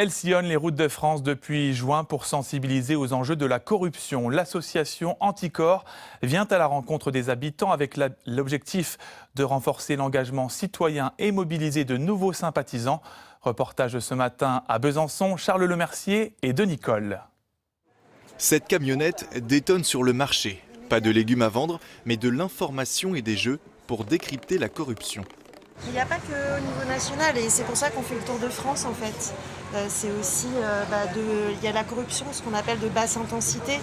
Elle sillonne les routes de France depuis juin pour sensibiliser aux enjeux de la corruption. L'association Anticorps vient à la rencontre des habitants avec l'objectif de renforcer l'engagement citoyen et mobiliser de nouveaux sympathisants. Reportage ce matin à Besançon, Charles Lemercier et Denis Coll. Cette camionnette détonne sur le marché. Pas de légumes à vendre, mais de l'information et des jeux pour décrypter la corruption. Il n'y a pas qu'au niveau national et c'est pour ça qu'on fait le tour de France en fait. C'est aussi, il y a la corruption, ce qu'on appelle de basse intensité,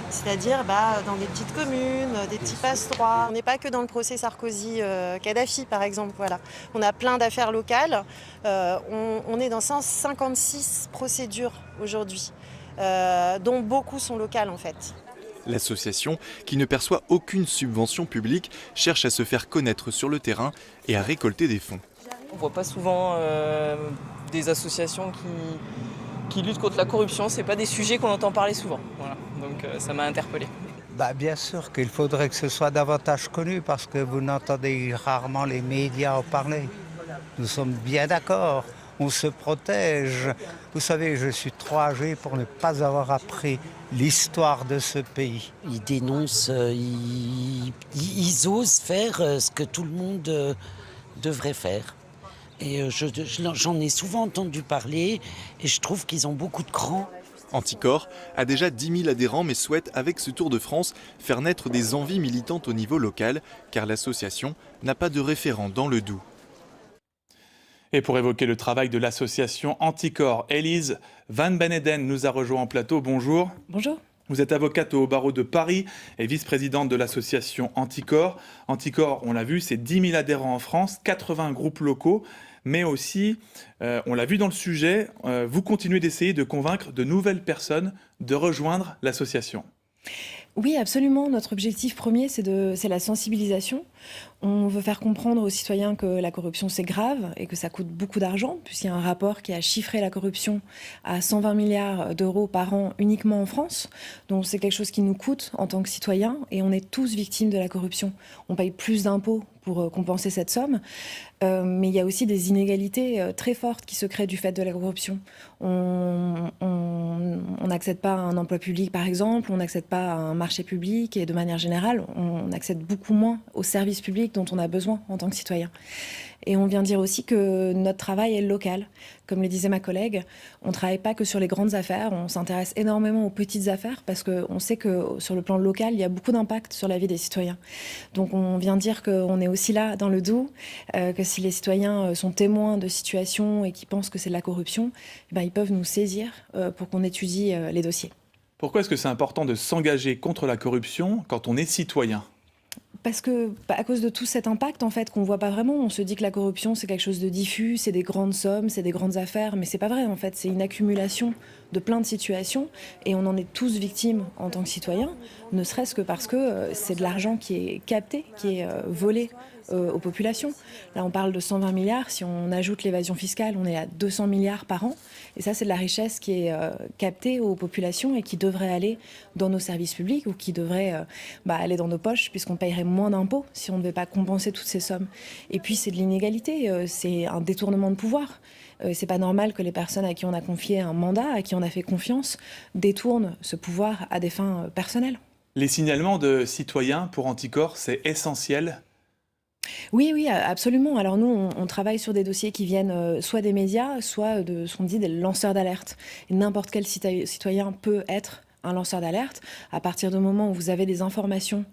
c'est-à-dire dans des petites communes, des petits passe-droits. On n'est pas que dans le procès Sarkozy-Kadhafi par exemple. Voilà. On a plein d'affaires locales. On est dans 156 procédures aujourd'hui, dont beaucoup sont locales en fait. L'association, qui ne perçoit aucune subvention publique, cherche à se faire connaître sur le terrain et à récolter des fonds. On ne voit pas souvent des associations qui luttent contre la corruption. Ce n'est pas des sujets qu'on entend parler souvent. Voilà. Donc ça m'a interpellé. Bien sûr qu'il faudrait que ce soit davantage connu parce que vous n'entendez rarement les médias en parler. Nous sommes bien d'accord. On se protège. Vous savez, je suis trop âgé pour ne pas avoir appris l'histoire de ce pays. Ils dénoncent, ils osent faire ce que tout le monde devrait faire. Et j'en ai souvent entendu parler et je trouve qu'ils ont beaucoup de cran. Anticorps a déjà 10 000 adhérents mais souhaite, avec ce Tour de France, faire naître des envies militantes au niveau local, car l'association n'a pas de référent dans le Doubs. Et pour évoquer le travail de l'association Anticorps, Élise Van Beneden nous a rejoint en plateau. Bonjour. Bonjour. Vous êtes avocate au barreau de Paris et vice-présidente de l'association Anticorps. Anticorps, on l'a vu, c'est 10 000 adhérents en France, 80 groupes locaux, mais aussi, on l'a vu dans le sujet, vous continuez d'essayer de convaincre de nouvelles personnes de rejoindre l'association. Oui, absolument. Notre objectif premier, c'est la sensibilisation. On veut faire comprendre aux citoyens que la corruption, c'est grave et que ça coûte beaucoup d'argent, puisqu'il y a un rapport qui a chiffré la corruption à 120 milliards d'euros par an uniquement en France. Donc c'est quelque chose qui nous coûte en tant que citoyens et on est tous victimes de la corruption. On paye plus d'impôts pour compenser cette somme, mais il y a aussi des inégalités très fortes qui se créent du fait de la corruption. On n'accède pas à un emploi public, par exemple, on n'accède pas à un marché public et de manière générale, on accède beaucoup moins aux services publics dont on a besoin en tant que citoyen. Et on vient dire aussi que notre travail est local. Comme le disait ma collègue, on ne travaille pas que sur les grandes affaires, on s'intéresse énormément aux petites affaires parce qu'on sait que sur le plan local, il y a beaucoup d'impact sur la vie des citoyens. Donc on vient dire qu'on est aussi là dans le Doubs, que si les citoyens sont témoins de situations et qui pensent que c'est de la corruption, ils peuvent nous saisir pour qu'on étudie les dossiers. Pourquoi est-ce que c'est important de s'engager contre la corruption quand on est citoyen ? Parce que, à cause de tout cet impact, en fait, qu'on voit pas vraiment, on se dit que la corruption, c'est quelque chose de diffus, c'est des grandes sommes, c'est des grandes affaires, mais c'est pas vrai, en fait. C'est une accumulation de plein de situations et on en est tous victimes en tant que citoyens, ne serait-ce que parce que c'est de l'argent qui est capté, qui est volé aux populations. Là, on parle de 120 milliards. Si on ajoute l'évasion fiscale, on est à 200 milliards par an. Et ça, c'est de la richesse qui est captée aux populations et qui devrait aller dans nos services publics ou qui devrait aller dans nos poches puisqu'on paierait moins d'impôts si on ne devait pas compenser toutes ces sommes. Et puis, c'est de l'inégalité. C'est un détournement de pouvoir. C'est pas normal que les personnes à qui on a confié un mandat, à qui on a fait confiance, détournent ce pouvoir à des fins personnelles. Les signalements de citoyens pour Anticorps, c'est essentiel. Oui, absolument. Alors nous, on travaille sur des dossiers qui viennent soit des médias, soit de ce qu'on dit des lanceurs d'alerte. Et n'importe quel citoyen peut être un lanceur d'alerte. À partir du moment où vous avez des informations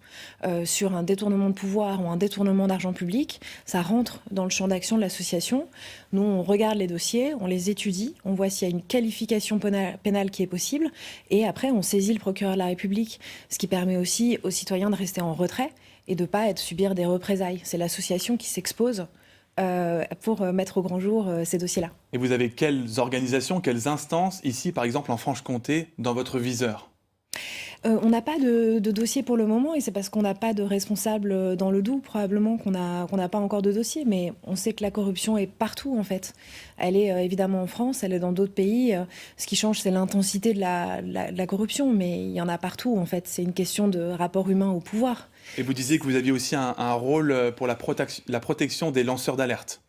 sur un détournement de pouvoir ou un détournement d'argent public, ça rentre dans le champ d'action de l'association. Nous, on regarde les dossiers, on les étudie, on voit s'il y a une qualification pénale qui est possible, et après, on saisit le procureur de la République, ce qui permet aussi aux citoyens de rester en retrait et de ne pas subir des représailles. C'est l'association qui s'expose pour mettre au grand jour ces dossiers-là. Et vous avez quelles organisations, quelles instances, ici par exemple en Franche-Comté, dans votre viseur ? On n'a pas de dossier pour le moment et c'est parce qu'on n'a pas de responsable dans le Doubs, probablement qu'on n'a pas encore de dossier, mais on sait que la corruption est partout en fait. Elle est évidemment en France, elle est dans d'autres pays. Ce qui change, c'est l'intensité de la corruption, mais il y en a partout en fait. C'est une question de rapport humain au pouvoir. Et vous disiez que vous aviez aussi un rôle pour la protection des lanceurs d'alerte.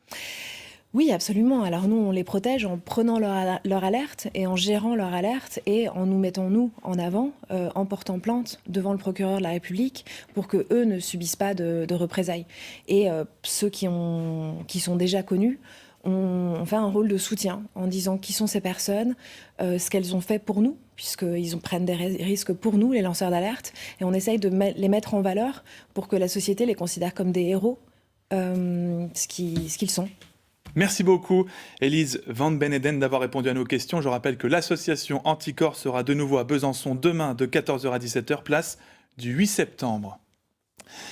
Oui, absolument. Alors nous, on les protège en prenant leur alerte et en gérant leur alerte et en nous mettant, nous, en avant, en portant plainte devant le procureur de la République pour qu'eux ne subissent pas de représailles. Et ceux qui sont déjà connus, on fait un rôle de soutien en disant qui sont ces personnes, ce qu'elles ont fait pour nous, puisqu'ils prennent des risques pour nous, les lanceurs d'alerte, et on essaye de les mettre en valeur pour que la société les considère comme des héros, ce qu'ils sont. Merci beaucoup, Élise Van Beneden, d'avoir répondu à nos questions. Je rappelle que l'association Anticorps sera de nouveau à Besançon demain de 14h à 17h, place du 8 septembre.